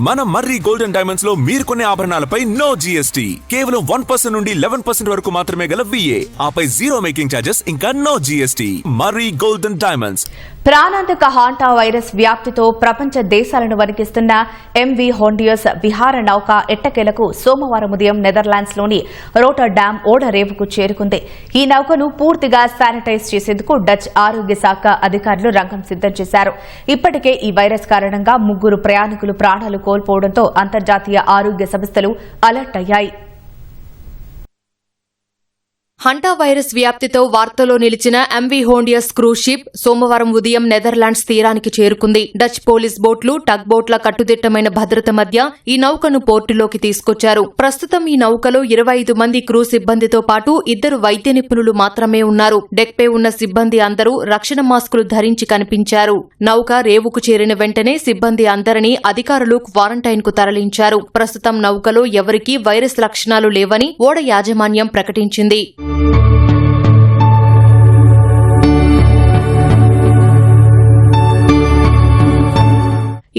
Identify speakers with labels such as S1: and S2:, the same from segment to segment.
S1: మన మర్రి golden diamonds లో మీరు కొనే ఆభరణాలపై నో జీఎస్టీ, కేవలం 1% నుండి 11% వరకు మాత్రమే గల VA, ఆపై జీరో మేకింగ్ ఛార్జెస్ ఇంకా నో జీఎస్టీ. మర్రి గోల్డెన్ డైమండ్స్.
S2: ప్రాణాంతక హాంటా వైరస్ వ్యాప్తితో ప్రపంచ దేశాలను వణికిస్తున్న MV హోండియస్ విహార నౌక ఎట్టకేలకు సోమవారం ఉదయం నెదర్లాండ్స్లోని రోటర్డామ్ ఓడరేవుకు చేరుకుంది. ఈ నౌకను పూర్తిగా శానిటైజ్ చేసేందుకు డచ్ ఆరోగ్య శాఖ అధికారులు రంగం సిద్దం చేశారు. ఇప్పటికే ఈ వైరస్ కారణంగా 3 ప్రయాణికులు ప్రాణాలు కోల్పోవడంతో అంతర్జాతీయ ఆరోగ్య సంస్థలు అలర్ట్ అయ్యాయి.
S3: హంటా వైరస్ వ్యాప్తితో వార్తల్లో నిలిచిన MV హోండియస్ క్రూజ్ షిప్ సోమవారం ఉదయం నెదర్లాండ్స్ తీరానికి చేరుకుంది. డచ్ పోలీస్ బోట్లు, టగ్ బోట్ల కట్టుదిట్టమైన భద్రత మధ్య ఈ నౌకను పోర్టులోకి తీసుకొచ్చారు. ప్రస్తుతం ఈ నౌకలో 25 మంది క్రూ సిబ్బందితో పాటు 2 వైద్య నిపుణులు మాత్రమే ఉన్నారు. డెక్పై ఉన్న సిబ్బంది అందరూ రక్షణ మాస్కులు ధరించి కనిపించారు. నౌక రేవుకు చేరిన వెంటనే సిబ్బంది అందరినీ అధికారులు క్వారంటైన్ కు తరలించారు. ప్రస్తుతం నౌకలో ఎవరికీ వైరస్ లక్షణాలు లేవని ఓడ యాజమాన్యం ప్రకటించింది.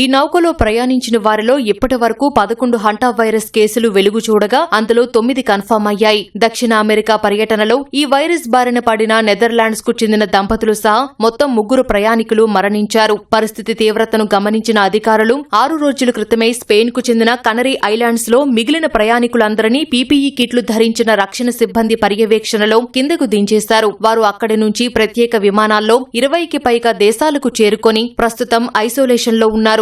S3: ఈ నౌకలో ప్రయాణించిన వారిలో ఇప్పటి వరకు 11 హంటా వైరస్ కేసులు వెలుగు చూడగా అందులో 9 కన్ఫర్మ్ అయ్యాయి. దక్షిణ అమెరికా పర్యటనలో ఈ వైరస్ బారిన పడిన నెదర్లాండ్స్ కు చెందిన దంపతులు సహా మొత్తం 3 ప్రయాణికులు మరణించారు. పరిస్థితి తీవ్రతను గమనించిన అధికారులు 6 రోజుల క్రితమే స్పెయిన్ కు చెందిన కనరీ ఐలాండ్స్ లో మిగిలిన ప్రయాణికులందరినీ PPE కిట్లు ధరించిన రక్షణ సిబ్బంది పర్యవేక్షణలో కిందకు దించేశారు. వారు అక్కడి నుంచి ప్రత్యేక విమానాల్లో 20కి పైగా దేశాలకు చేరుకొని ప్రస్తుతం ఐసోలేషన్లో ఉన్నారు.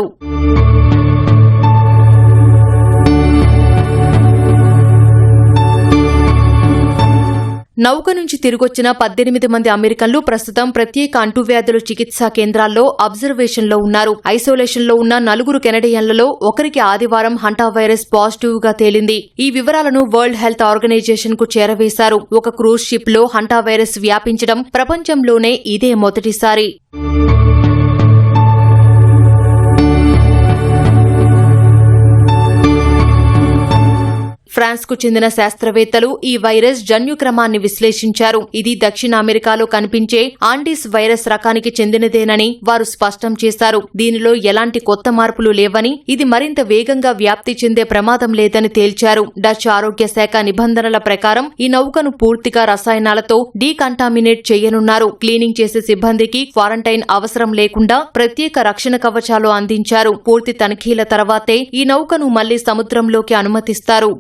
S3: నౌక నుంచి తిరిగొచ్చిన 18 మంది అమెరికన్లు ప్రస్తుతం ప్రత్యేక అంటువ్యాధుల చికిత్సా కేంద్రాల్లో అబ్జర్వేషన్లో ఉన్నారు. ఐసోలేషన్లో ఉన్న 4 కెనడియన్లలో ఒకరికి ఆదివారం హంటా వైరస్ పాజిటివ్ గా తేలింది. ఈ వివరాలను వరల్డ్ హెల్త్ ఆర్గనైజేషన్ కు చేరవేశారు. ఒక క్రూజ్ షిప్ లో హంటా వైరస్ వ్యాపించడం ప్రపంచంలోనే ఇదే మొదటిసారి. ఫ్రాన్స్ కు చెందిన శాస్త్రవేత్తలు ఈ వైరస్ జన్యుక్రమాన్ని విశ్లేషించారు. ఇది దక్షిణ అమెరికాలో కనిపించే ఆండీస్ వైరస్ రకానికి చెందినదేనని వారు స్పష్టం చేశారు. దీనిలో ఎలాంటి కొత్త మార్పులు లేవని, ఇది మరింత వేగంగా వ్యాప్తి చెందే ప్రమాదం లేదని తేల్చారు. డచ్ ఆరోగ్య శాఖ నిబంధనల ప్రకారం ఈ నౌకను పూర్తిగా రసాయనాలతో డీకంటామినేట్ చేయనున్నారు. క్లీనింగ్ చేసే సిబ్బందికి క్వారంటైన్ అవసరం లేకుండా ప్రత్యేక రక్షణ కవచాలు అందించారు. పూర్తి తనిఖీల తర్వాతే ఈ నౌకను మళ్లీ సముద్రంలోకి అనుమతిస్తారు.